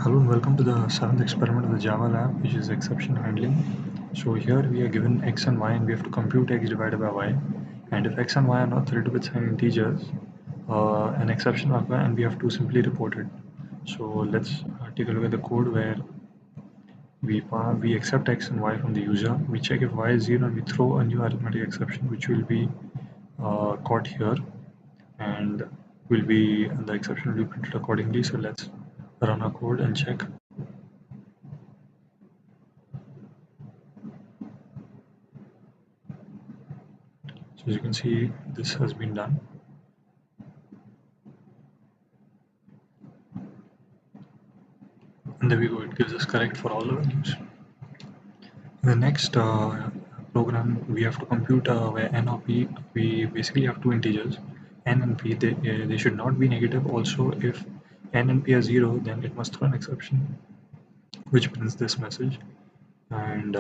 Hello and welcome to the seventh experiment of the Java lab, which is exception handling. So here we are given x and y and we have to compute x divided by y. And if x and y are not 32-bit signed integers, an exception will occur and we have to simply report it. So let's take a look at the code where we accept x and y from the user. We check if y is 0 and we throw a new arithmetic exception which will be caught here, and the exception will be printed accordingly. So let's run our code and check. So as you can see, this has been done. And there we go, it gives us correct for all the values. In the next program, we have to compute where n or p, we basically have two integers, n and p, they should not be negative. Also, if n and p are 0, then it must throw an exception, which prints this message. And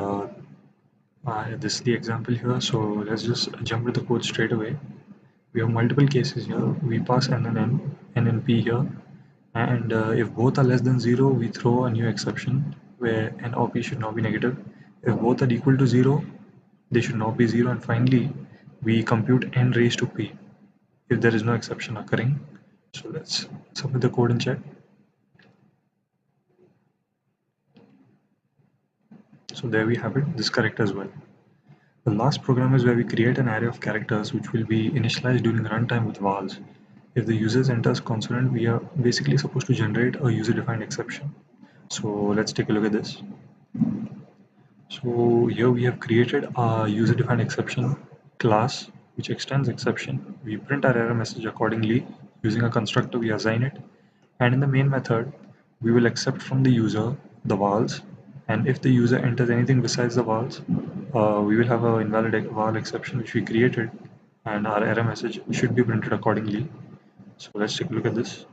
this is the example here, so let's just jump to the code straight away. We have multiple cases here. We pass n and p here, and if both are less than 0, we throw a new exception where n or p should not be negative. If both are equal to 0, they should not be 0, and finally we compute n raised to p if there is no exception occurring. So let's submit the code and check. So there we have it, this is correct as well. The last program is where we create an array of characters which will be initialized during runtime with vals. If the user enters consonant, we are basically supposed to generate a user-defined exception. So let's take a look at this. So here we have created a user-defined exception class which extends exception. We print our error message accordingly using a constructor. We assign it, and in the main method we will accept from the user the vals, and if the user enters anything besides the vals, we will have an invalid val exception which we created, and our error message should be printed accordingly. So let's take a look at this.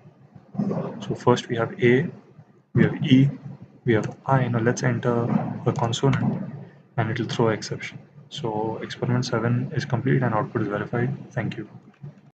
So first we have A, we have E, we have I. Now let's enter a consonant and it will throw exception. So experiment 7 is complete and output is verified. Thank you.